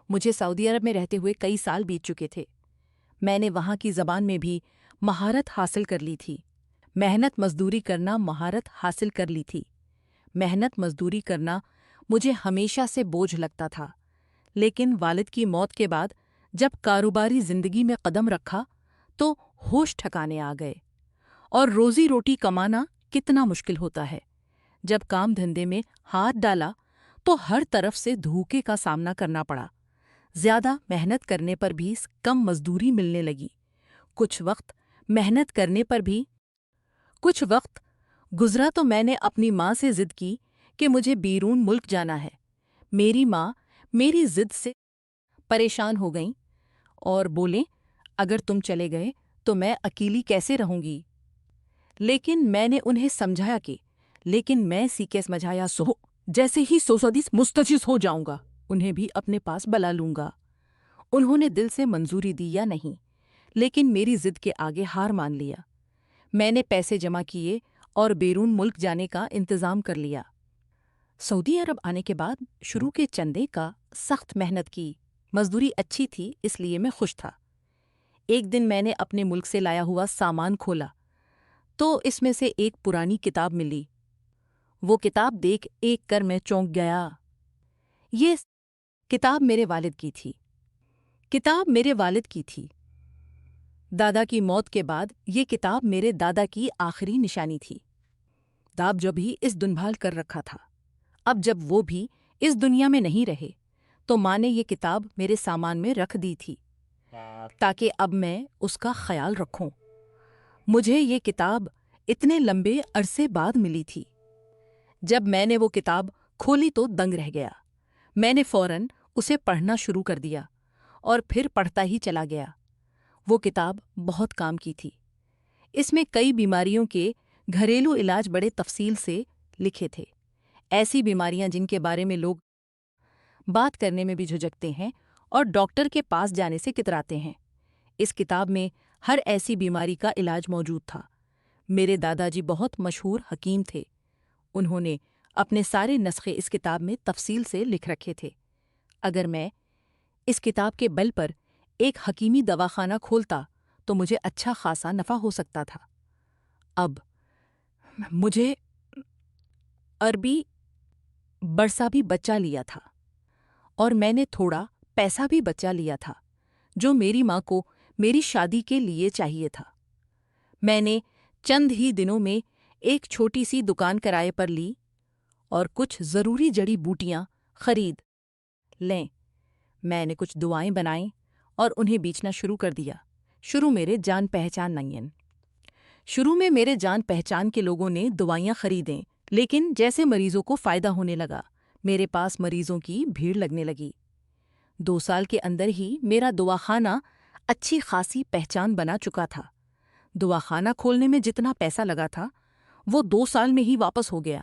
مجھے سعودی عرب میں رہتے ہوئے کئی سال بیت چکے تھے۔ میں نے وہاں کی زبان میں بھی مہارت حاصل کر لی تھی۔ محنت مزدوری کرنا مہارت حاصل کر لی تھی۔ محنت مزدوری کرنا مجھے ہمیشہ سے بوجھ لگتا تھا، لیکن والد کی موت کے بعد جب کاروباری زندگی میں قدم رکھا تو ہوش ٹھکانے آ گئے۔ اور روزی روٹی کمانا کتنا مشکل ہوتا ہے۔ جب کام دھندے میں ہاتھ ڈالا تو ہر طرف سے دھوکے کا سامنا کرنا پڑا۔ زیادہ محنت کرنے پر بھی کم مزدوری ملنے لگی۔ کچھ وقت محنت کرنے پر بھی کچھ وقت گزرا تو میں نے اپنی ماں سے ضد کی کہ مجھے بیرون ملک جانا ہے۔ میری ماں میری ضد سے پریشان ہو گئیں اور بولیں اگر تم چلے گئے تو میں اکیلی کیسے رہوں گی؟ لیکن میں نے انہیں سمجھایا کہ میں سیکھے سمجھایا سو جیسے ہی سوسدیس مستجز ہو جاؤں گا انہیں بھی اپنے پاس بلا لوں گا۔ انہوں نے دل سے منظوری دی یا نہیں، لیکن میری ضد کے آگے ہار مان لیا۔ میں نے پیسے جمع کیے اور بیرون ملک جانے کا انتظام کر لیا۔ سعودی عرب آنے کے بعد شروع کے چندے کا سخت محنت کی۔ مزدوری اچھی تھی اس لیے میں خوش تھا۔ ایک دن میں نے اپنے ملک سے لایا ہوا سامان کھولا تو اس میں سے ایک پرانی کتاب ملی۔ وہ کتاب دیکھ ایک کر میں چونک گیا۔ یہ کتاب میرے والد کی تھی۔ کتاب میرے والد کی تھی۔ دادا کی موت کے بعد یہ کتاب میرے دادا کی آخری نشانی تھی۔ داب جو بھی اس دنبھال کر رکھا تھا۔ اب جب وہ بھی اس دنیا میں نہیں رہے تو ماں نے یہ کتاب میرے سامان میں رکھ دی تھی تاکہ اب میں اس کا خیال رکھوں۔ مجھے یہ کتاب اتنے لمبے عرصے بعد ملی تھی۔ جب میں نے وہ کتاب کھولی تو دنگ رہ گیا۔ میں نے فوراً اسے پڑھنا شروع کر دیا اور پھر پڑھتا ہی چلا گیا۔ وہ کتاب بہت کام کی تھی۔ اس میں کئی بیماریوں کے گھریلو علاج بڑے تفصیل سے لکھے تھے۔ ایسی بیماریاں جن کے بارے میں لوگ بات کرنے میں بھی جھجکتے ہیں اور ڈاکٹر کے پاس جانے سے کتراتے ہیں۔ اس کتاب میں ہر ایسی بیماری کا علاج موجود تھا۔ میرے دادا جی بہت مشہور حکیم تھے۔ انہوں نے اپنے سارے نسخے اس کتاب میں تفصیل سے لکھ رکھے تھے۔ اگر میں اس کتاب کے بل پر ایک حکیمی دواخانہ کھولتا تو مجھے اچھا خاصا نفع ہو سکتا تھا۔ اب مجھے عربی برسا بھی بچا لیا تھا اور میں نے تھوڑا پیسہ بھی بچا لیا تھا جو میری ماں کو میری شادی کے لیے چاہیے تھا۔ میں نے چند ہی دنوں میں ایک چھوٹی سی دکان کرائے پر لی اور کچھ ضروری جڑی بوٹیاں خرید لیں۔ میں نے کچھ دعائیں بنائیں اور انہیں بیچنا شروع کر دیا۔ شروع میں میرے جان پہچان کے لوگوں نے دوائیاں خریدیں، لیکن جیسے مریضوں کو فائدہ ہونے لگا میرے پاس مریضوں کی بھیڑ لگنے لگی۔ 2 سال کے اندر ہی میرا دواخانہ اچھی خاصی پہچان بنا چکا تھا۔ دواخانہ کھولنے میں جتنا پیسہ لگا تھا وہ 2 سال میں ہی واپس ہو گیا۔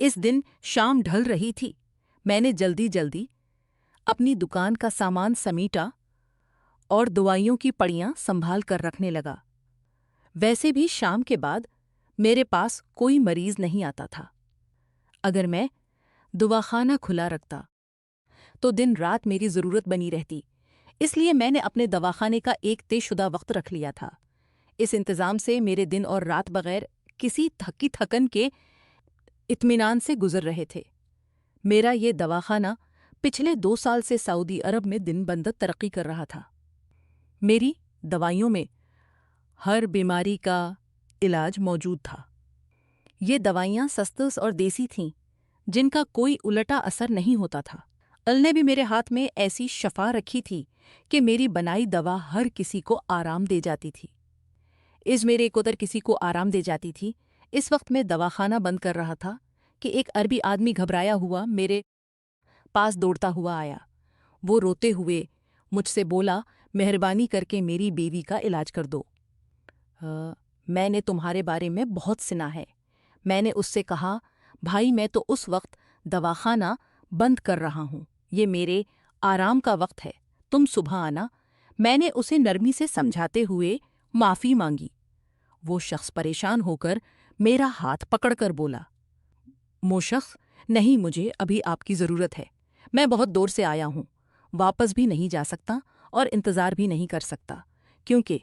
اس دن شام ڈھل رہی تھی۔ میں نے جلدی جلدی اپنی دکان کا سامان سمیٹا اور دوائیوں کی پڑیاں سنبھال کر رکھنے لگا۔ ویسے بھی شام کے بعد میرے پاس کوئی مریض نہیں آتا تھا۔ اگر میں دواخانہ کھلا رکھتا تو دن رات میری ضرورت بنی رہتی، اس لیے میں نے اپنے دواخانے کا ایک طے شدہ وقت رکھ لیا تھا۔ اس انتظام سے میرے دن اور رات بغیر کسی تھکی تھکن کے اطمینان سے گزر رہے تھے۔ میرا یہ دواخانہ پچھلے 2 سال سے سعودی عرب میں دن بدن ترقی کر رہا تھا۔ میری دوائیوں میں ہر بیماری کا علاج موجود تھا۔ یہ دوائیاں سستس اور دیسی تھیں جن کا کوئی الٹا اثر نہیں ہوتا تھا۔ اللہ نے بھی میرے ہاتھ میں ایسی شفا رکھی تھی کہ میری بنائی دوا ہر کسی کو آرام دے جاتی تھی۔ اس میرے قدر کسی کو آرام دے جاتی تھی۔ اس وقت میں دواخانہ بند کر رہا تھا کہ ایک عربی آدمی گھبرایا ہوا میرے پاس دوڑتا ہوا آیا۔ وہ روتے ہوئے مجھ سے بولا، مہربانی کر کے میری بیوی کا علاج کر دو۔ میں نے تمہارے بارے میں بہت سنا ہے۔ میں نے اس سے کہا، بھائی میں تو اس وقت دواخانہ بند کر رہا ہوں، یہ میرے آرام کا وقت ہے، تم صبح آنا۔ میں نے اسے نرمی سے سمجھاتے ہوئے معافی مانگی۔ وہ شخص پریشان ہو کر میرا ہاتھ پکڑ کر بولا، وہ شخص نہیں، مجھے ابھی آپ کی ضرورت ہے، میں بہت دور سے آیا ہوں۔ واپس بھی نہیں جا سکتا اور انتظار بھی نہیں کر سکتا کیونکہ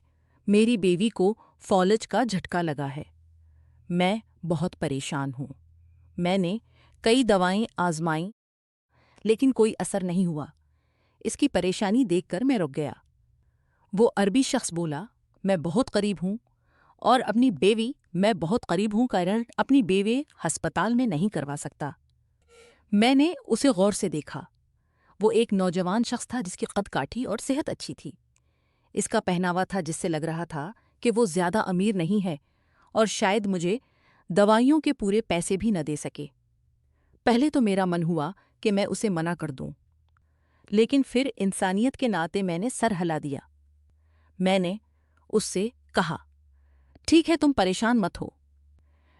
میری بیوی کو فالج کا جھٹکا لگا ہے۔ میں بہت پریشان ہوں۔ میں نے کئی دوائیں آزمائیں لیکن کوئی اثر نہیں ہوا۔ اس کی پریشانی دیکھ کر میں رک گیا۔ وہ عربی شخص بولا، میں بہت قریب ہوں اور اپنی بیوی میں بہت قریب ہوں کارن اپنی بیوی ہسپتال میں نہیں کروا سکتا۔ میں نے اسے غور سے دیکھا۔ وہ ایک نوجوان شخص تھا جس کی قد کاٹھی اور صحت اچھی تھی۔ اس کا پہناوا تھا جس سے لگ رہا تھا کہ وہ زیادہ امیر نہیں ہے اور شاید مجھے دوائیوں کے پورے پیسے بھی نہ دے سکے۔ پہلے تو میرا من ہوا کہ میں اسے منع کر دوں، لیکن پھر انسانیت کے ناطے میں نے سر ہلا دیا۔ میں نے اس سے کہا، ٹھیک ہے، تم پریشان مت ہو،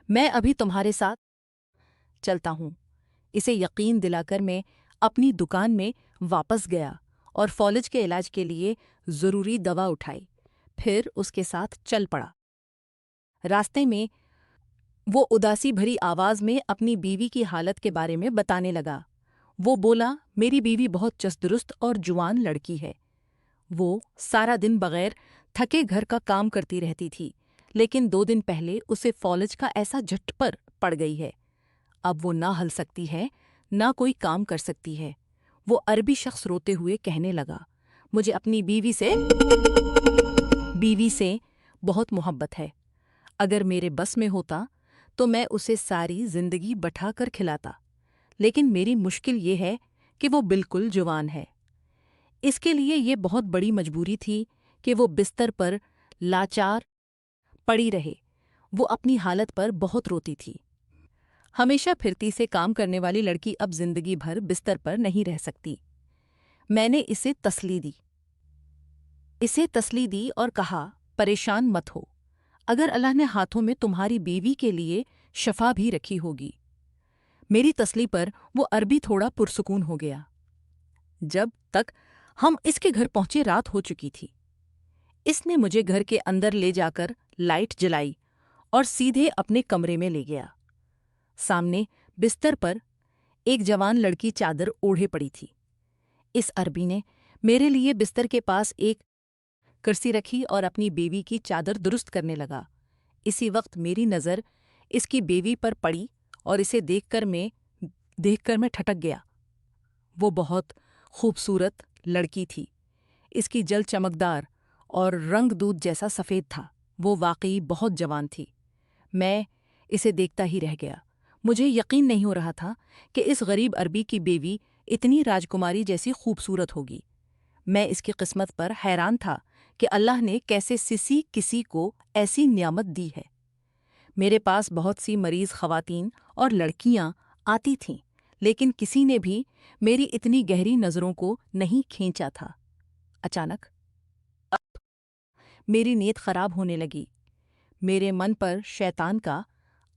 میں ابھی تمہارے ساتھ چلتا ہوں۔ اسے یقین دلا کر میں اپنی دکان میں واپس گیا اور فالج کے علاج کے لیے ضروری دوا اٹھائی، پھر اس کے ساتھ چل پڑا۔ راستے میں وہ اداسی بھری آواز میں اپنی بیوی کی حالت کے بارے میں بتانے لگا۔ وہ بولا، میری بیوی بہت چست درست اور جوان لڑکی ہے۔ وہ سارا دن بغیر تھکے گھر کا کام کرتی رہتی تھی، لیکن 2 دن پہلے اسے فالج کا ایسا جھٹ پر پڑ گئی ہے۔ اب وہ نہ ہل سکتی ہے، نہ کوئی کام کر سکتی ہے۔ وہ عربی شخص روتے ہوئے کہنے لگا، مجھے اپنی بیوی سے بہت محبت ہے۔ اگر میرے بس میں ہوتا تو میں اسے ساری زندگی بٹھا کر کھلاتا، لیکن میری مشکل یہ ہے کہ وہ بالکل جوان ہے۔ اس کے لیے یہ بہت بڑی مجبوری تھی کہ وہ بستر پر لاچار پڑی رہے۔ وہ اپنی حالت پر بہت روتی تھی۔ ہمیشہ پھرتی سے کام کرنے والی لڑکی اب زندگی بھر بستر پر نہیں رہ سکتی۔ میں نے اسے تسلی دی اور کہا، پریشان مت ہو، اگر اللہ نے ہاتھوں میں تمہاری بیوی کے لیے شفا بھی رکھی ہوگی۔ میری تسلی پر وہ عربی تھوڑا پرسکون ہو گیا۔ جب تک ہم اس کے گھر پہنچے رات ہو چکی تھی۔ اس نے مجھے گھر کے اندر لے جا کر لائٹ جلائی اور سیدھے اپنے کمرے میں لے گیا۔ سامنے بستر پر ایک جوان لڑکی چادر اوڑھے پڑی تھی۔ اس عربی نے میرے لیے بستر کے پاس ایک کرسی رکھی اور اپنی بیوی کی چادر درست کرنے لگا۔ اسی وقت میری نظر اس کی بیوی پر پڑی اور اسے دیکھ کر میں ٹھٹک گیا۔ وہ بہت خوبصورت لڑکی تھی۔ اس کی جلد چمکدار اور رنگ دودھ جیسا سفید تھا۔ وہ واقعی بہت جوان تھی۔ میں اسے دیکھتا ہی رہ گیا۔ مجھے یقین نہیں ہو رہا تھا کہ اس غریب عربی کی بیوی اتنی راجکماری جیسی خوبصورت ہوگی۔ میں اس کی قسمت پر حیران تھا کہ اللہ نے کیسے کسی کو ایسی نعمت دی ہے۔ میرے پاس بہت سی مریض خواتین اور لڑکیاں آتی تھیں، لیکن کسی نے بھی میری اتنی گہری نظروں کو نہیں کھینچا تھا۔ اچانک میری نیت خراب ہونے لگی۔ میرے من پر شیطان کا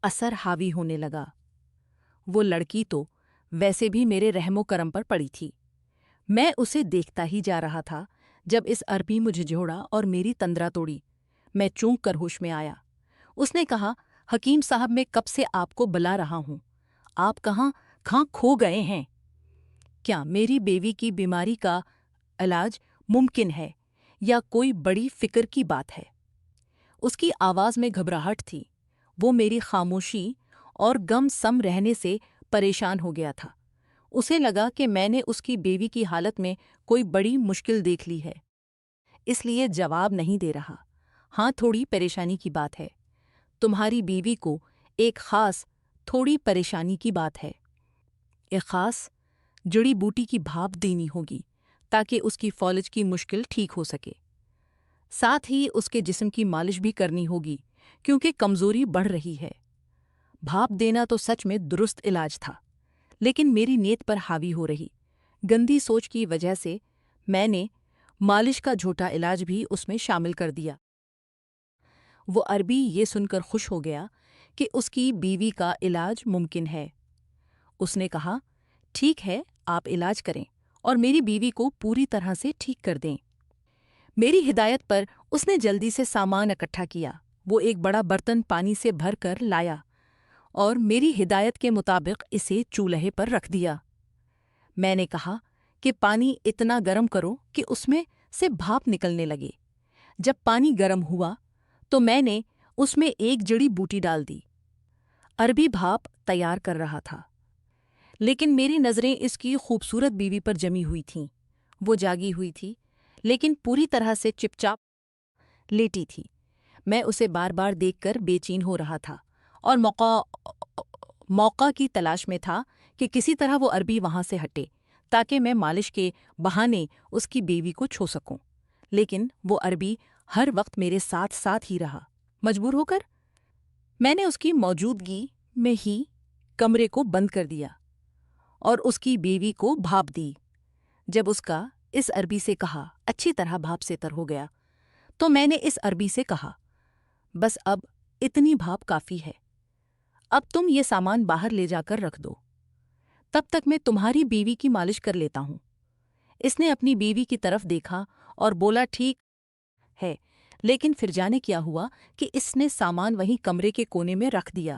اثر حاوی ہونے لگا۔ وہ لڑکی تو ویسے بھی میرے رحم و کرم پر پڑی تھی۔ میں اسے دیکھتا ہی جا رہا تھا جب اس عربی مجھے جھوڑا اور میری تندرا توڑی۔ میں چونک کر ہوش میں آیا۔ اس نے کہا، حکیم صاحب، میں کب سے آپ کو بلا رہا ہوں، آپ کہاں کھو گئے ہیں؟ کیا میری بیوی کی بیماری کا علاج ممکن ہے یا کوئی بڑی فکر کی بات ہے؟ اس کی آواز میں گھبراہٹ تھی۔ وہ میری خاموشی اور گم سم رہنے سے پریشان ہو گیا تھا۔ اسے لگا کہ میں نے اس کی بیوی کی حالت میں کوئی بڑی مشکل دیکھ لی ہے، اس لیے جواب نہیں دے رہا۔ ہاں، تھوڑی پریشانی کی بات ہے۔ تمہاری بیوی کو ایک خاص تھوڑی پریشانی کی بات ہے۔ ایک خاص جڑی بوٹی کی بھاپ دینی ہوگی تاکہ اس کی فالج کی مشکل ٹھیک ہو سکے۔ ساتھ ہی اس کے جسم کی مالش بھی کرنی ہوگی کیونکہ کمزوری بڑھ رہی ہے۔ بھاپ دینا تو سچ میں درست علاج تھا، لیکن میری نیت پر حاوی ہو رہی گندی سوچ کی وجہ سے میں نے مالش کا جھوٹا علاج بھی اس میں شامل کر دیا۔ وہ عربی یہ سن کر خوش ہو گیا کہ اس کی بیوی کا علاج ممکن ہے۔ اس نے کہا، ٹھیک ہے، آپ علاج کریں اور میری بیوی کو پوری طرح سے ٹھیک کر دیں۔ میری ہدایت پر اس نے جلدی سے سامان اکٹھا کیا۔ وہ ایک بڑا برتن پانی سے بھر کر لایا اور میری ہدایت کے مطابق اسے چولہے پر رکھ دیا۔ میں نے کہا کہ پانی اتنا گرم کرو کہ اس میں سے بھاپ نکلنے لگے۔ جب پانی گرم ہوا تو میں نے اس میں ایک جڑی بوٹی ڈال دی۔ عربی بھاپ تیار کر رہا تھا، لیکن میری نظریں اس کی خوبصورت بیوی پر جمی ہوئی تھیں۔ وہ جاگی ہوئی تھی، لیکن پوری طرح سے چپ چاپ لیٹی تھی۔ میں اسے بار بار دیکھ کر بے چین ہو رہا تھا اور موقع کی تلاش میں تھا کہ کسی طرح وہ عربی وہاں سے ہٹے تاکہ میں مالش کے بہانے اس کی بیوی کو چھو سکوں، لیکن وہ عربی ہر وقت میرے ساتھ ساتھ ہی رہا۔ مجبور ہو کر میں نے اس کی موجودگی میں ہی کمرے کو بند کر دیا اور اس کی بیوی کو بھاپ دی۔ جب اس کا اس عربی سے کہا اچھی طرح بھاپ سے تر ہو گیا تو میں نے اس عربی سے کہا بس اب اتنی بھاپ کافی ہے، اب تم یہ سامان باہر لے جا کر رکھ دو، تب تک میں تمہاری بیوی کی مالش کر لیتا ہوں۔ اس نے اپنی بیوی کی طرف دیکھا اور بولا ٹھیک ہے، لیکن پھر جانے کیا ہوا کہ اس نے سامان وہیں کمرے کے کونے میں رکھ دیا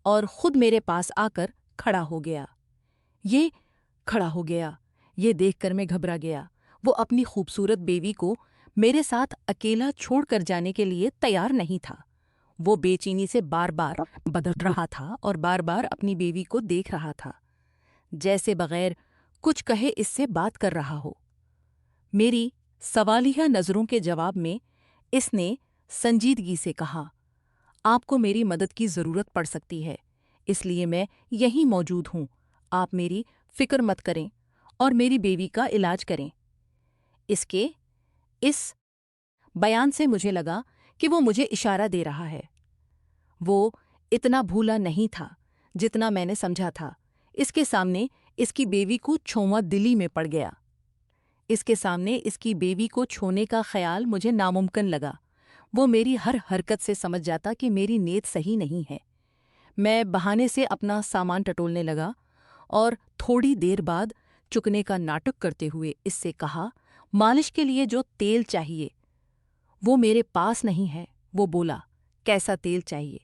اور خود میرے پاس آ کر کھڑا ہو گیا۔ یہ دیکھ کر میں گھبرا گیا۔ وہ اپنی خوبصورت بیوی کو میرے ساتھ اکیلا چھوڑ کر جانے کے لیے تیار نہیں تھا۔ وہ بے چینی سے بار بار بدل رہا تھا اور بار بار اپنی بیوی کو دیکھ رہا تھا، جیسے بغیر کچھ کہے اس سے بات کر رہا ہو۔ میری سوالیہ نظروں کے جواب میں اس نے سنجیدگی سے کہا، آپ کو میری مدد کی ضرورت پڑ سکتی ہے، اس لیے میں یہیں موجود ہوں۔ آپ میری فکر مت کریں اور میری بیوی کا علاج کریں۔ اس بیان سے مجھے لگا کہ وہ مجھے اشارہ دے رہا ہے۔ وہ اتنا بھولا نہیں تھا جتنا میں نے سمجھا تھا۔ اس کے سامنے اس کی بیوی کو چھونا دلی میں پڑ گیا۔ اس کے سامنے اس کی بیوی کو چھونے کا خیال مجھے ناممکن لگا۔ وہ میری ہر حرکت سے سمجھ جاتا کہ میری نیت صحیح نہیں ہے۔ میں بہانے سے اپنا سامان ٹٹولنے لگا اور تھوڑی دیر بعد چکنے کا ناٹک کرتے ہوئے اس سے کہا، مالش کے لیے جو تیل چاہیے وہ میرے پاس نہیں ہے۔ وہ بولا، کیسا تیل چاہیے؟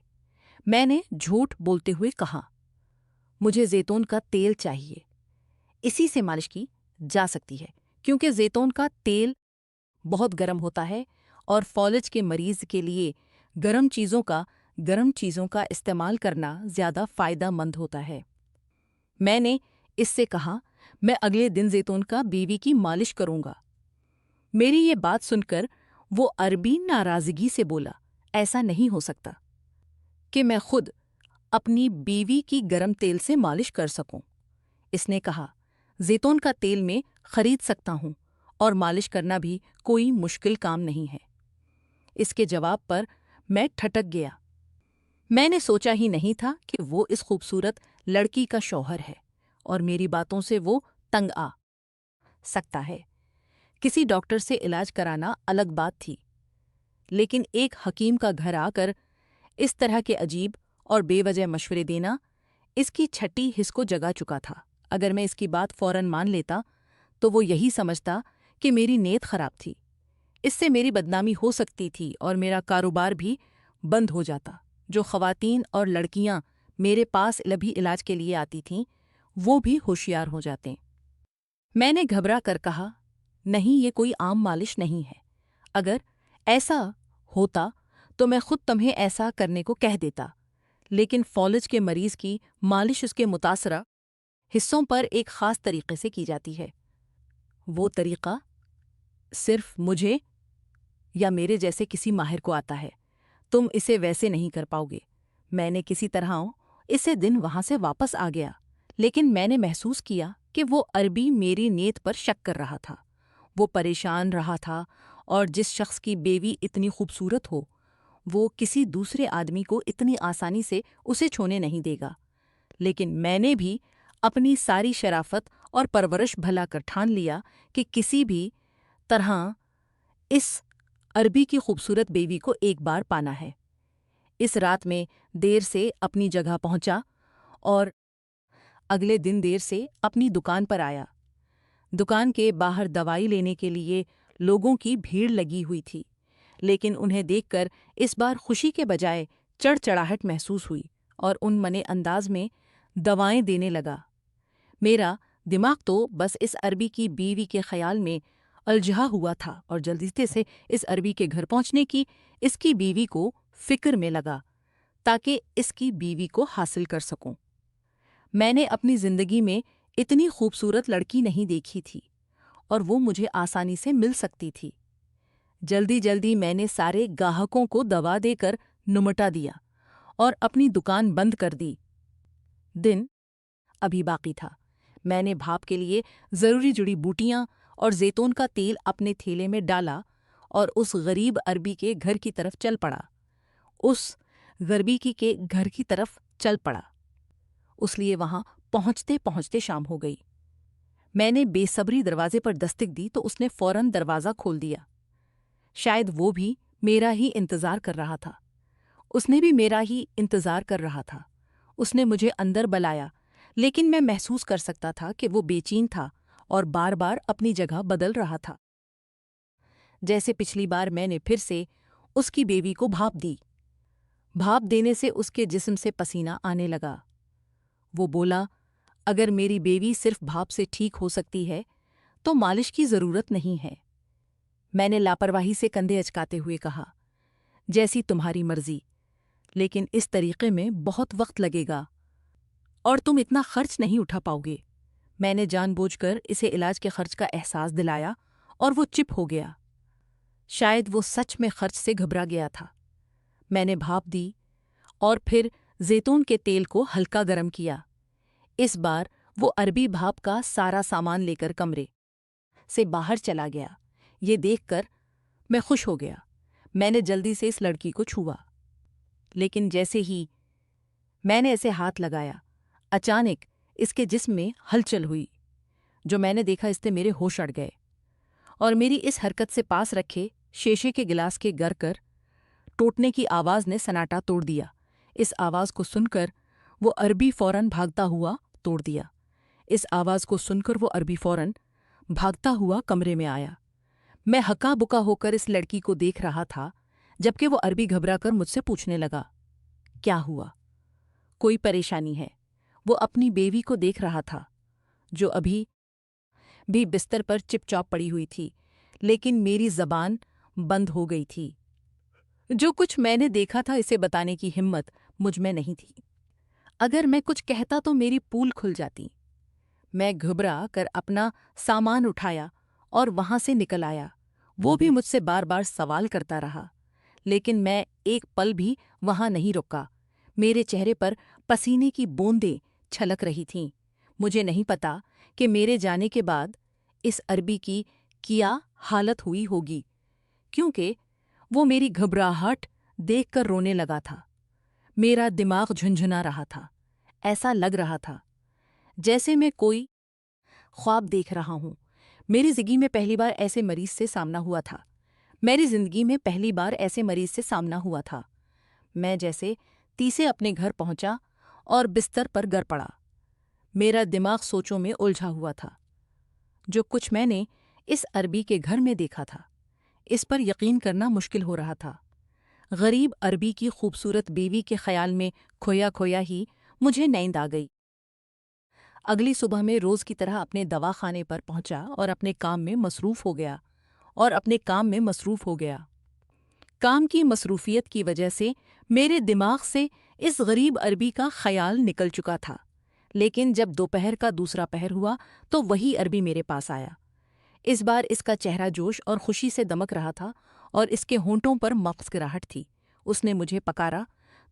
میں نے جھوٹ بولتے ہوئے کہا، مجھے زیتون کا تیل چاہیے، اسی سے مالش کی جا سکتی ہے، کیونکہ زیتون کا تیل بہت گرم ہوتا ہے اور فالج کے مریض کے لیے گرم چیزوں کا استعمال کرنا زیادہ فائدہ مند ہوتا ہے۔ میں نے اس سے کہا، میں اگلے دن زیتون کا بیوی کی مالش کروں گا۔ میری یہ بات سن کر وہ عربی ناراضگی سے بولا، ایسا نہیں ہو سکتا کہ میں خود اپنی بیوی کی گرم تیل سے مالش کر سکوں۔ اس نے کہا، زیتون کا تیل میں خرید سکتا ہوں اور مالش کرنا بھی کوئی مشکل کام نہیں ہے۔ اس کے جواب پر میں ٹھٹک گیا۔ میں نے سوچا ہی نہیں تھا کہ وہ اس خوبصورت لڑکی کا شوہر ہے اور میری باتوں سے وہ تنگ آ سکتا ہے۔ کسی ڈاکٹر سے علاج کرانا الگ بات تھی، لیکن ایک حکیم کا گھر آ کر اس طرح کے عجیب اور بے وجہ مشورے دینا اس کی چھٹی حس کو جگا چکا تھا۔ اگر میں اس کی بات فوراً مان لیتا تو وہ یہی سمجھتا کہ میری نیت خراب تھی۔ اس سے میری بدنامی ہو سکتی تھی اور میرا کاروبار بھی بند ہو جاتا۔ جو خواتین اور لڑکیاں میرے پاس لبھی علاج کے لیے آتی تھیں وہ بھی ہوشیار ہو جاتے۔ میں نے گھبرا کر کہا، نہیں، یہ کوئی عام مالش نہیں ہے۔ اگر ایسا ہوتا تو میں خود تمہیں ایسا کرنے کو کہہ دیتا، لیکن فالج کے مریض کی مالش اس کے متاثرہ حصوں پر ایک خاص طریقے سے کی جاتی ہے۔ وہ طریقہ صرف مجھے یا میرے جیسے کسی ماہر کو آتا ہے۔ تم اسے ویسے نہیں کر پاؤ گے۔ میں نے کسی طرح اسے دن وہاں سے واپس آ گیا، لیکن میں نے محسوس کیا کہ وہ عربی میری نیت پر شک کر رہا تھا۔ وہ پریشان رہا تھا، اور جس شخص کی بیوی اتنی خوبصورت ہو وہ کسی دوسرے آدمی کو اتنی آسانی سے اسے چھونے نہیں دے گا۔ لیکن میں نے بھی اپنی ساری شرافت اور پرورش بھلا کر ٹھان لیا کہ کسی بھی طرح اس عربی کی خوبصورت بیوی کو ایک بار پانا ہے۔ اس رات میں دیر سے اپنی جگہ پہنچا اور اگلے دن دیر سے اپنی دکان پر آیا۔ دکان کے باہر دوائی لینے کے لیے لوگوں کی بھیڑ لگی ہوئی تھی، لیکن انہیں دیکھ کر اس بار خوشی کے بجائے چڑچڑاہٹ محسوس ہوئی اور ان من انداز میں دوائیں دینے لگا۔ میرا دماغ تو بس اس عربی کی بیوی کے خیال میں الجھا ہوا تھا اور جلدی سے اس عربی کے گھر پہنچنے کی اس کی بیوی کو فکر میں لگا تاکہ اس کی بیوی کو حاصل کر سکوں۔ میں نے اپنی زندگی میں اتنی خوبصورت لڑکی نہیں دیکھی تھی اور وہ مجھے آسانی سے مل سکتی تھی۔ جلدی جلدی میں نے سارے گاہکوں کو دوا دے کر نمٹا دیا اور اپنی دکان بند کر دی۔ دن ابھی باقی تھا۔ میں نے بھاپ کے لیے ضروری جڑی بوٹیاں اور زیتون کا تیل اپنے تھیلے میں ڈالا اور اس غریب عربی کے گھر کی طرف چل پڑا۔ اس لیے وہاں پہنچتے پہنچتے شام ہو گئی۔ میں نے بے صبری دروازے پر دستک دی تو اس نے فوراً دروازہ کھول دیا۔ شاید وہ بھی میرا ہی انتظار کر رہا تھا۔ اس نے بھی میرا ہی انتظار کر رہا تھا۔ اس نے مجھے اندر بلایا، لیکن میں محسوس کر سکتا تھا کہ وہ بے چین تھا اور بار بار اپنی جگہ بدل رہا تھا۔ جیسے پچھلی بار میں نے پھر سے اس کی بیوی کو بھاپ دی۔ بھاپ دینے سے اس کے جسم سے پسینہ آنے لگا۔ وہ بولا، اگر میری بیوی صرف بھاپ سے ٹھیک ہو سکتی ہے تو مالش کی ضرورت نہیں ہے۔ میں نے لاپرواہی سے کندھے اچکاتے ہوئے کہا، جیسی تمہاری مرضی، لیکن اس طریقے میں بہت وقت لگے گا اور تم اتنا خرچ نہیں اٹھا پاؤ گے۔ میں نے جان بوجھ کر اسے علاج کے خرچ کا احساس دلایا اور وہ چپ ہو گیا۔ شاید وہ سچ میں خرچ سے گھبرا گیا تھا۔ میں نے بھاپ دی اور پھر زیتون کے تیل کو ہلکا گرم کیا۔ اس بار وہ عربی بھاپ کا سارا سامان لے کر کمرے سے باہر چلا گیا۔ یہ دیکھ کر میں خوش ہو گیا۔ میں نے جلدی سے اس لڑکی کو چھوا، لیکن جیسے ہی میں نے اسے ہاتھ لگایا، اچانک اس کے جسم میں ہلچل ہوئی۔ جو میں نے دیکھا، اس سے میرے ہوش اڑ گئے اور میری اس حرکت سے پاس رکھے شیشے کے گلاس کے گر کر ٹوٹنے کی آواز نے سناٹا توڑ دیا۔ اس آواز کو سن کر وہ عربی فوراً بھاگتا ہوا کمرے میں آیا۔ میں ہکا بکا ہو کر اس لڑکی کو دیکھ رہا تھا، جبکہ وہ عربی گھبرا کر مجھ سے پوچھنے لگا، کیا ہوا؟ کوئی پریشانی ہے؟ وہ اپنی بیوی کو دیکھ رہا تھا، جو ابھی بھی بستر پر چپ چاپ پڑی ہوئی تھی، لیکن میری زبان بند ہو گئی تھی۔ جو کچھ میں نے دیکھا تھا اسے بتانے کی ہمت مجھ میں نہیں تھی۔ اگر میں کچھ کہتا تو میری پول کھل جاتی۔ میں گھبرا کر اپنا سامان اٹھایا اور وہاں سے نکل آیا۔ وہ بھی مجھ سے بار بار سوال کرتا رہا، لیکن میں ایک پل بھی وہاں نہیں رکا۔ میرے چہرے پر پسینے کی بوندیں چھلک رہی تھیں۔ مجھے نہیں پتا کہ میرے جانے کے بعد اس عربی کی کیا حالت ہوئی ہوگی، کیونکہ وہ میری گھبراہٹ دیکھ کر رونے لگا تھا۔ میرا دماغ جھنجھنا رہا تھا۔ ایسا لگ رہا تھا جیسے میں کوئی خواب دیکھ رہا ہوں۔ میری زندگی میں پہلی بار ایسے مریض سے سامنا ہوا تھا۔ میں جیسے تیسے اپنے گھر پہنچا اور بستر پر گر پڑا۔ میرا دماغ سوچوں میں الجھا ہوا تھا۔ جو کچھ میں نے اس عربی کے گھر میں دیکھا تھا، اس پر یقین کرنا مشکل ہو رہا تھا۔ غریب عربی کی خوبصورت بیوی کے خیال میں کھویا کھویا ہی مجھے نیند آ گئی۔ اگلی صبح میں روز کی طرح اپنے دواخانے پر پہنچا اور اپنے کام میں مصروف ہو گیا۔ کام کی مصروفیت کی وجہ سے میرے دماغ سے اس غریب عربی کا خیال نکل چکا تھا، لیکن جب دوپہر کا دوسرا پہر ہوا تو وہی عربی میرے پاس آیا۔ اس بار اس کا چہرہ جوش اور خوشی سے دمک رہا تھا اور اس کے ہونٹوں پر مسکراہٹ تھی۔ اس نے مجھے پکارا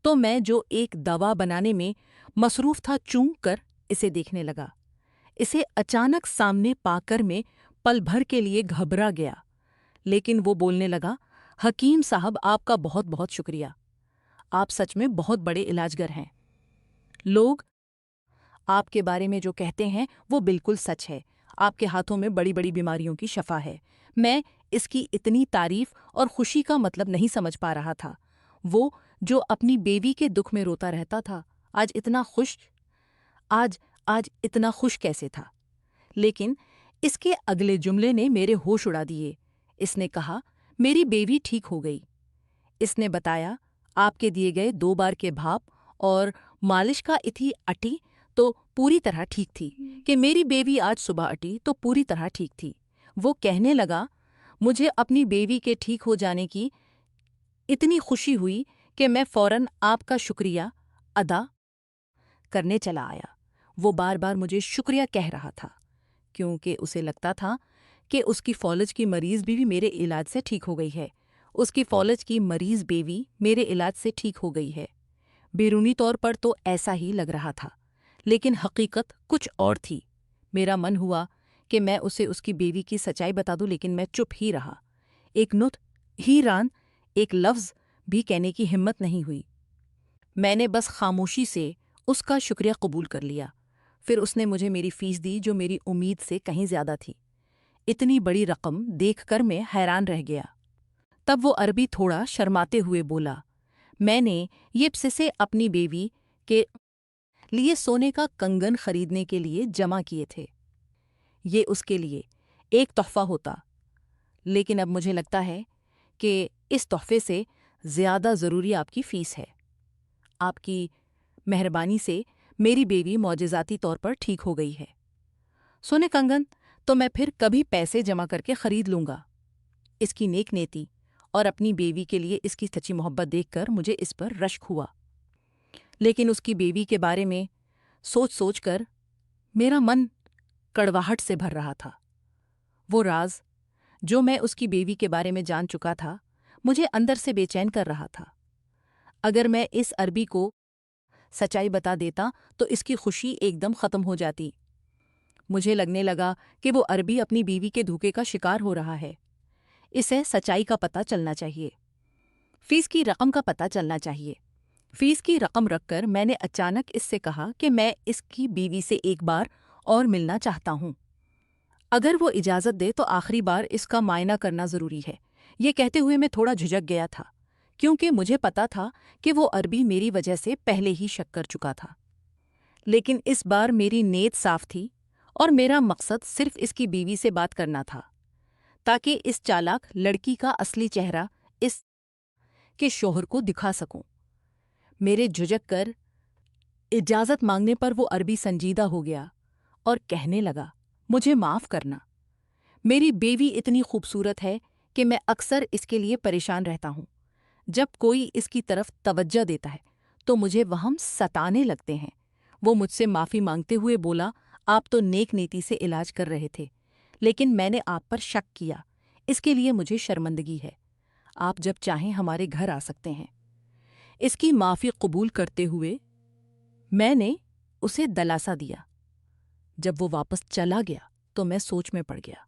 تو میں جو ایک دوا بنانے میں مصروف تھا چونک کر اسے دیکھنے لگا۔ اسے اچانک سامنے پا کر میں پل بھر کے لیے گھبرا گیا، لیکن وہ بولنے لگا، حکیم صاحب آپ کا بہت بہت شکریہ۔ آپ سچ میں بہت بڑے علاج گر ہیں۔ لوگ آپ کے بارے میں جو کہتے ہیں وہ بالکل سچ ہے۔ آپ کے ہاتھوں میں بڑی بڑی بیماریوں کی شفا ہے۔ میں اس کی اتنی تعریف اور خوشی کا مطلب نہیں سمجھ پا رہا تھا۔ وہ جو اپنی بیوی کے دکھ میں روتا رہتا تھا، آج اتنا خوش کیسے تھا؟ لیکن اس کے اگلے جملے نے میرے ہوش اڑا دیے۔ اس نے کہا، میری بیوی ٹھیک ہو گئی۔ اس نے بتایا، آپ کے دیے گئے 2 بار کے بھاپ اور مالش کا اتھی اٹھی تو پوری طرح ٹھیک تھی کہ میری بیوی آج صبح اٹھی تو پوری طرح ٹھیک تھی۔ وہ کہنے لگا، مجھے اپنی بیوی کے ٹھیک ہو جانے کی اتنی خوشی ہوئی کہ میں فوراً آپ کا شکریہ ادا کرنے چلا آیا۔ وہ بار بار مجھے شکریہ کہہ رہا تھا کیونکہ اسے لگتا تھا کہ اس کی فالج کی مریض بیوی میرے علاج سے ٹھیک ہو گئی ہے۔ اس کی فالج کی مریض بیوی میرے علاج سے ٹھیک ہو گئی ہے۔ بیرونی طور پر تو ایسا ہی لگ رہا تھا، لیکن حقیقت کچھ اور تھی۔ میرا من ہوا کہ میں اسے اس کی بیوی کی سچائی بتا دوں، لیکن میں چپ ہی رہا۔ ایک نطق ہی ران ایک لفظ بھی کہنے کی ہمت نہیں ہوئی۔ میں نے بس خاموشی سے اس کا شکریہ قبول کر لیا۔ پھر اس نے مجھے میری فیس دی جو میری امید سے کہیں زیادہ تھی۔ اتنی بڑی رقم دیکھ کر میں حیران رہ گیا۔ تب وہ عربی تھوڑا شرماتے ہوئے بولا، میں نے یہ پیسے اپنی بیوی کے لیے سونے کا کنگن خریدنے کے لیے جمع کیے تھے۔ یہ اس کے لیے ایک تحفہ ہوتا، لیکن اب مجھے لگتا ہے کہ اس تحفے سے زیادہ ضروری آپ کی فیس ہے۔ آپ کی مہربانی سے میری بیوی معجزاتی طور پر ٹھیک ہو گئی ہے۔ سونے کنگن تو میں پھر کبھی پیسے جمع کر کے خرید لوں گا۔ اس کی نیک نیتی اور اپنی بیوی کے لیے اس کی سچی محبت دیکھ کر مجھے اس پر رشک ہوا، لیکن اس کی بیوی کے بارے میں سوچ سوچ کر میرا من کڑواہٹ سے بھر رہا تھا۔ وہ راز جو میں اس کی بیوی کے بارے میں جان چکا تھا مجھے اندر سے بے چین کر رہا تھا۔ اگر میں اس عربی کو سچائی بتا دیتا تو اس کی خوشی ایک دم ختم ہو جاتی۔ مجھے لگنے لگا کہ وہ عربی اپنی بیوی کے دھوکے کا شکار ہو رہا ہے۔ اسے سچائی کا پتہ چلنا چاہیے، فیس کی رقم کا پتہ چلنا چاہیے۔ فیس کی رقم رکھ کر میں نے اچانک اس سے کہا کہ میں اس کی بیوی سے ایک بار اور ملنا چاہتا ہوں۔ اگر وہ اجازت دے تو آخری بار اس کا معائنہ کرنا ضروری ہے۔ یہ کہتے ہوئے میں تھوڑا جھجک گیا تھا کیونکہ مجھے پتا تھا کہ وہ عربی میری وجہ سے پہلے ہی شک کر چکا تھا، لیکن اس بار میری نیت صاف تھی اور میرا مقصد صرف اس کی بیوی سے بات کرنا تھا تاکہ اس چالاک لڑکی کا اصلی چہرہ اس کے شوہر کو دکھا سکوں۔ میرے جھجک کر اجازت مانگنے پر وہ عربی سنجیدہ ہو گیا اور کہنے لگا، مجھے معاف کرنا، میری بیوی اتنی خوبصورت ہے کہ میں اکثر اس کے لیے پریشان رہتا ہوں۔ جب کوئی اس کی طرف توجہ دیتا ہے تو مجھے وہم ستانے لگتے ہیں۔ وہ مجھ سے معافی مانگتے ہوئے بولا، آپ تو نیک نیتی سے علاج کر رہے تھے، لیکن میں نے آپ پر شک کیا، اس کے لیے مجھے شرمندگی ہے۔ آپ جب چاہیں ہمارے گھر آ سکتے ہیں۔ اس کی معافی قبول کرتے ہوئے میں نے اسے دلاسا دیا۔ جب وہ واپس چلا گیا تو میں سوچ میں پڑ گیا۔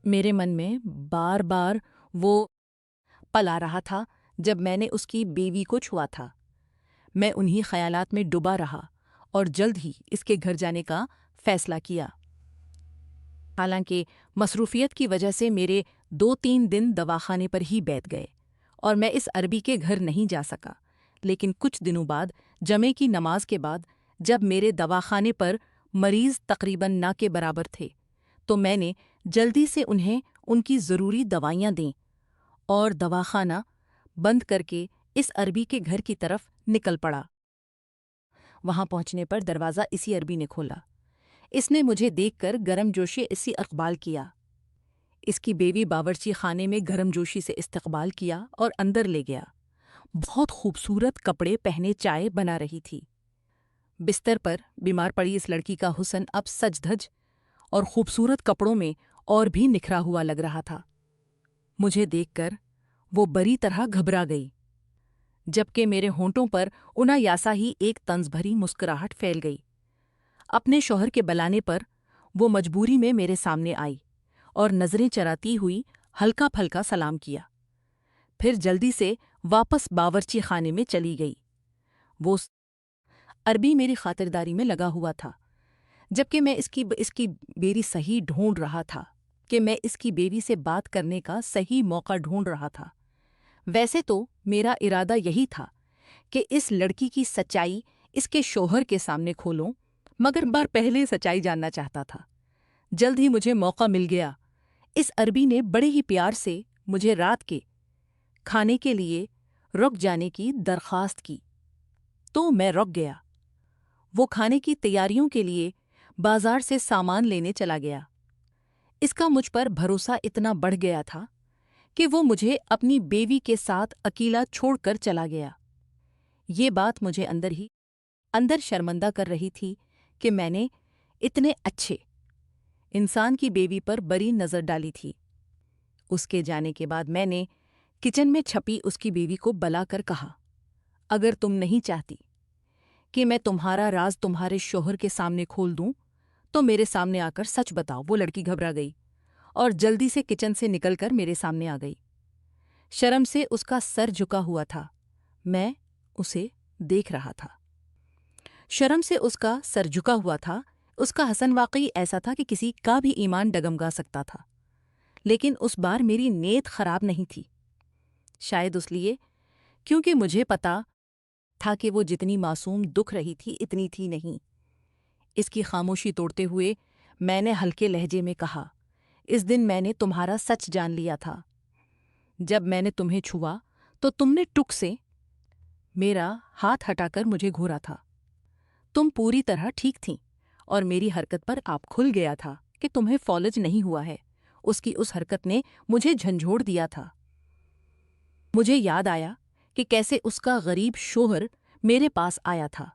میرے من میں بار بار وہ پل آ رہا تھا جب میں نے اس کی بیوی کو چھوا تھا۔ میں انہی خیالات میں ڈوبا رہا اور جلد ہی اس کے گھر جانے کا فیصلہ کیا۔ حالانکہ مصروفیت کی وجہ سے میرے 2-3 دن دواخانے پر ہی بیت گئے اور میں اس عربی کے گھر نہیں جا سکا، لیکن کچھ دنوں بعد جمعے کی نماز کے بعد جب میرے دواخانے پر مریض تقریباً نہ کے برابر تھے تو میں نے جلدی سے انہیں ان کی ضروری دوائیاں دیں اور دواخانہ بند کر کے اس عربی کے گھر کی طرف نکل پڑا۔ وہاں پہنچنے پر دروازہ اسی عربی نے کھولا۔ اس نے مجھے دیکھ کر گرم جوشی اسی اقبال کیا۔ اس کی بیوی باورچی خانے میں گرم جوشی سے استقبال کیا اور اندر لے گیا۔ بہت خوبصورت کپڑے پہنے چائے بنا رہی تھی۔ بستر پر بیمار پڑی اس لڑکی کا حسن اب سج دھج اور خوبصورت کپڑوں میں اور بھی نکھرا ہوا لگ رہا تھا۔ مجھے دیکھ کر وہ بری طرح گھبرا گئی، جبکہ میرے ہونٹوں پر انایاسا ہی ایک طنز بھری مسکراہٹ پھیل گئی۔ اپنے شوہر کے بلانے پر وہ مجبوری میں میرے سامنے آئی اور نظریں چراتی ہوئی ہلکا پھلکا سلام کیا، پھر جلدی سے واپس باورچی خانے میں چلی گئی۔ وہ عربی میری خاطرداری میں لگا ہوا تھا، جبکہ میں اس کی بیری صحیح ڈھونڈ رہا تھا کہ میں اس کی بیوی سے بات کرنے کا صحیح موقع ڈھونڈ رہا تھا۔ ویسے تو میرا ارادہ یہی تھا کہ اس لڑکی کی سچائی اس کے شوہر کے سامنے کھولوں، مگر بار پہلے سچائی جاننا چاہتا تھا۔ جلد ہی مجھے موقع مل گیا۔ اس عربی نے بڑے ہی پیار سے مجھے رات کے کھانے کے لیے رک جانے کی درخواست کی تو میں رک گیا۔ وہ کھانے کی تیاریوں کے لیے بازار سے سامان لینے چلا گیا۔ اس کا مجھ پر بھروسہ اتنا بڑھ گیا تھا کہ وہ مجھے اپنی بیوی کے ساتھ اکیلا چھوڑ کر چلا گیا۔ یہ بات مجھے اندر شرمندہ کر رہی تھی کہ میں نے اتنے اچھے انسان کی بیوی پر بری نظر ڈالی تھی۔ اس کے جانے کے بعد میں نے کچن میں چھپی اس کی بیوی کو بلا کر کہا، اگر تم نہیں چاہتی کہ میں تمہارا راز تمہارے شوہر کے سامنے کھول دوں تو میرے سامنے آ کر سچ بتاؤ۔ وہ لڑکی گھبرا گئی اور جلدی سے کچن سے نکل کر میرے سامنے آ گئی۔ شرم سے اس کا سر جھکا ہوا تھا، میں اسے دیکھ رہا تھا۔ شرم سے اس کا سر جھکا ہوا تھا۔ اس کا حسن واقعی ایسا تھا کہ کسی کا بھی ایمان ڈگمگا سکتا تھا، لیکن اس بار میری نیت خراب نہیں تھی۔ شاید اس لیے کیونکہ مجھے پتا تھا کہ وہ جتنی معصوم دکھ رہی تھی اتنی تھی نہیں۔ اس کی خاموشی توڑتے ہوئے میں نے ہلکے لہجے میں کہا، اس دن میں نے تمہارا سچ جان لیا تھا۔ جب میں نے تمہیں چھوا تو تم نے ٹک سے میرا ہاتھ ہٹا کر مجھے گھورا تھا۔ تم پوری طرح ٹھیک تھیں اور میری حرکت پر آپ کھل گیا تھا کہ تمہیں فالج نہیں ہوا ہے۔ اس کی اس حرکت نے مجھے جھنجھوڑ دیا تھا۔ مجھے یاد آیا کہ کیسے اس کا غریب شوہر میرے پاس آیا تھا،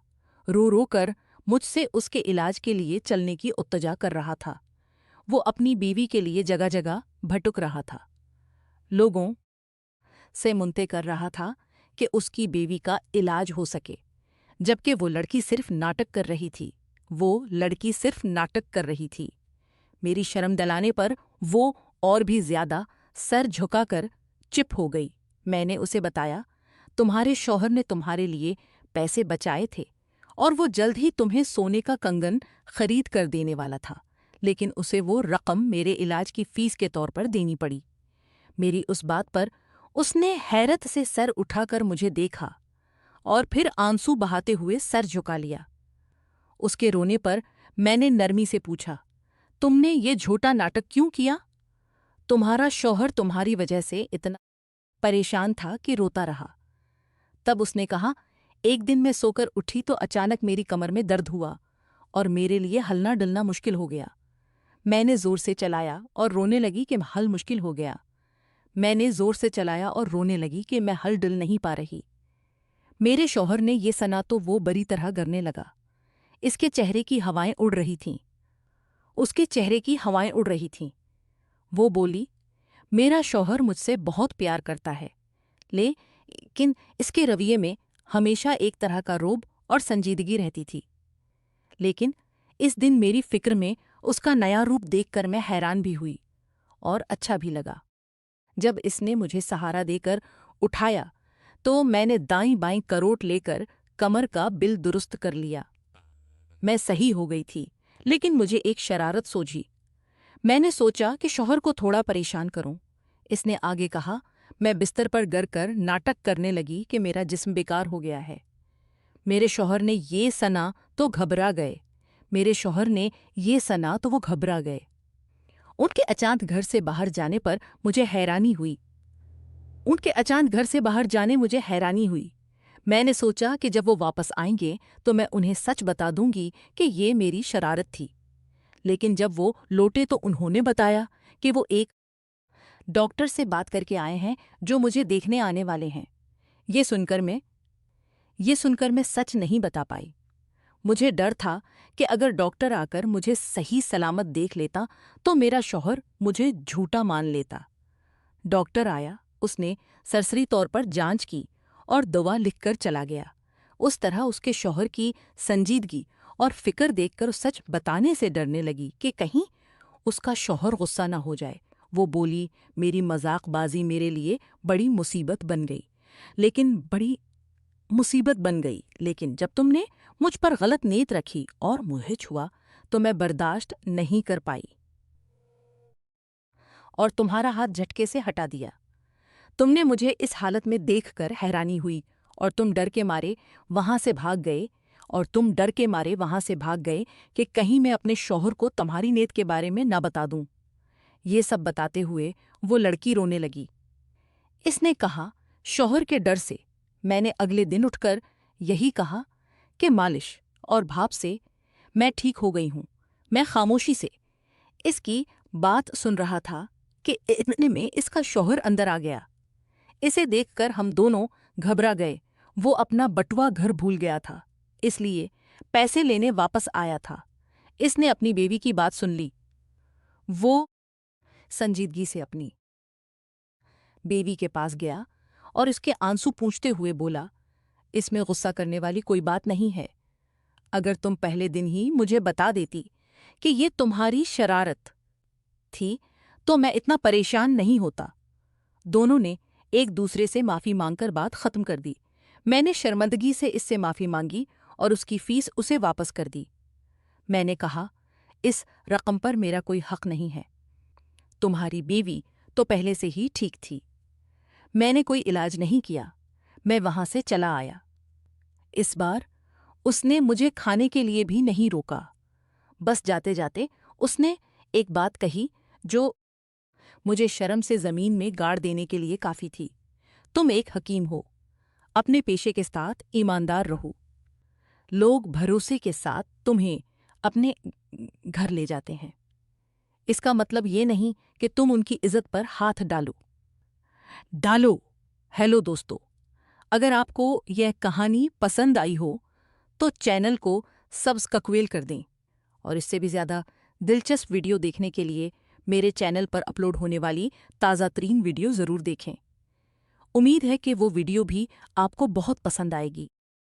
رو رو کر مجھ سے اس کے علاج کے لیے چلنے کی التجا کر رہا تھا۔ وہ اپنی بیوی کے لیے جگہ جگہ بھٹک رہا تھا، لوگوں سے منتے کر رہا تھا کہ اس کی بیوی کا علاج ہو سکے، جبکہ وہ لڑکی صرف ناٹک کر رہی تھی۔ میری شرم دلانے پر وہ اور بھی زیادہ سر جھکا کر چپ ہو گئی۔ میں نے اسے بتایا، تمہارے شوہر نے تمہارے لیے پیسے بچائے تھے اور وہ جلد ہی تمہیں سونے کا کنگن خرید کر دینے والا تھا، لیکن اسے وہ رقم میرے علاج کی فیس کے طور پر دینی پڑی۔ میری اس بات پر اس نے حیرت سے سر اٹھا کر مجھے دیکھا اور پھر آنسو بہاتے ہوئے سر جھکا لیا۔ اس کے رونے پر میں نے نرمی سے پوچھا، تم نے یہ جھوٹا ناٹک کیوں کیا؟ تمہارا شوہر تمہاری وجہ سے اتنا پریشان تھا کہ روتا رہا۔ تب اس نے کہا، ایک دن میں سو کر اٹھی تو اچانک میری کمر میں درد ہوا اور میرے لیے ہلنا ڈلنا مشکل ہو گیا۔ میں نے زور سے چلایا اور رونے لگی کہ حل مشکل ہو گیا۔ میں ہل ڈل نہیں پا رہی۔ میرے شوہر نے یہ سنا تو وہ بری طرح گرنے لگا۔ اس کے چہرے کی ہوائیں اڑ رہی تھیں۔ وہ بولی، میرا شوہر مجھ سے بہت پیار کرتا ہے، لیکن اس کے رویے میں ہمیشہ ایک طرح کا روب اور سنجیدگی رہتی تھی۔ لیکن اس دن میری فکر میں اس کا نیا روپ دیکھ کر میں حیران بھی ہوئی اور اچھا بھی لگا۔ جب اس نے مجھے سہارا دے کر اٹھایا تو میں نے دائیں بائیں کروٹ لے کر کمر کا بل درست کر لیا۔ میں صحیح ہو گئی تھی، لیکن مجھے ایک شرارت سوجھی۔ میں نے سوچا کہ شوہر کو تھوڑا پریشان کروں۔ اس نے آگے کہا، میں بستر پر گر کر ناٹک کرنے لگی کہ میرا جسم بیکار ہو گیا ہے۔ میرے شوہر نے یہ سنا تو گھبرا گئے۔ ان کے اچانک گھر سے باہر جانے مجھے حیرانی ہوئی۔ میں نے سوچا کہ جب وہ واپس آئیں گے تو میں انہیں سچ بتا دوں گی کہ یہ میری شرارت تھی، لیکن جب وہ لوٹے تو انہوں نے بتایا کہ وہ ایک ڈاکٹر سے بات کر کے آئے ہیں جو مجھے دیکھنے آنے والے ہیں۔ یہ سن کر میں سچ نہیں بتا پائی۔ مجھے ڈر تھا کہ اگر ڈاکٹر آ کر مجھے صحیح سلامت دیکھ لیتا تو میرا شوہر مجھے جھوٹا مان لیتا۔ ڈاکٹر آیا، اس نے سرسری طور پر جانچ کی اور دوا لکھ کر چلا گیا۔ اس طرح اس کے شوہر کی سنجیدگی اور فکر دیکھ کر سچ بتانے سے ڈرنے لگی کہ کہیں اس کا شوہر غصہ نہ ہو جائے۔ وہ بولی، میری مذاق بازی میرے لیے بڑی مصیبت بن گئی، لیکن جب تم نے مجھ پر غلط نیت رکھی اور مجھے چھوا تو میں برداشت نہیں کر پائی اور تمہارا ہاتھ جھٹکے سے ہٹا دیا۔ تم نے مجھے اس حالت میں دیکھ کر حیرانی ہوئی اور تم ڈر کے مارے وہاں سے بھاگ گئے کہ کہیں میں اپنے شوہر کو تمہاری نیت کے بارے میں نہ بتا دوں۔ یہ سب بتاتے ہوئے وہ لڑکی رونے لگی۔ اس نے کہا، شوہر کے ڈر سے میں نے اگلے دن اٹھ کر یہی کہا کہ مالش اور بھاپ سے میں ٹھیک ہو گئی ہوں۔ میں خاموشی سے اس کی بات سن رہا تھا کہ اتنے میں اس کا شوہر اندر آ گیا۔ اسے دیکھ کر ہم دونوں گھبرا گئے۔ وہ اپنا بٹوا گھر بھول گیا تھا، اس لیے پیسے لینے واپس آیا تھا۔ اس نے اپنی بیوی کی بات سن لی۔ وہ سنجیدگی سے اپنی بیوی کے پاس گیا اور اس کے آنسو پونچھتے ہوئے بولا، اس میں غصہ کرنے والی کوئی بات نہیں ہے۔ اگر تم پہلے دن ہی مجھے بتا دیتی کہ یہ تمہاری شرارت تھی تو میں اتنا پریشان نہیں ہوتا۔ دونوں نے ایک دوسرے سے معافی مانگ کر بات ختم کر دی۔ میں نے شرمندگی سے اس سے معافی مانگی اور اس کی فیس اسے واپس کر دی۔ میں نے کہا، اس رقم پر میرا کوئی حق نہیں ہے۔ تمہاری بیوی تو پہلے سے ہی ٹھیک تھی۔ میں نے کوئی علاج نہیں کیا۔ میں وہاں سے چلا آیا۔ اس بار اس نے مجھے کھانے کے لیے بھی نہیں روکا۔ بس جاتے جاتے اس نے ایک بات کہی جو مجھے شرم سے زمین میں گاڑ دینے کے لیے کافی تھی۔ تم ایک حکیم ہو، اپنے پیشے کے ساتھ ایماندار رہو۔ لوگ بھروسے کے ساتھ تمہیں اپنے گھر لے جاتے ہیں، اس کا مطلب یہ نہیں کہ تم ان کی عزت پر ہاتھ ڈالو۔ ہیلو دوستو، اگر آپ کو یہ کہانی پسند آئی ہو تو چینل کو سبسکرائب کر دیں، اور اس سے بھی زیادہ دلچسپ ویڈیو دیکھنے کے لیے میرے چینل پر اپلوڈ ہونے والی تازہ ترین ویڈیو ضرور دیکھیں۔ امید ہے کہ وہ ویڈیو بھی آپ کو بہت پسند آئے گی۔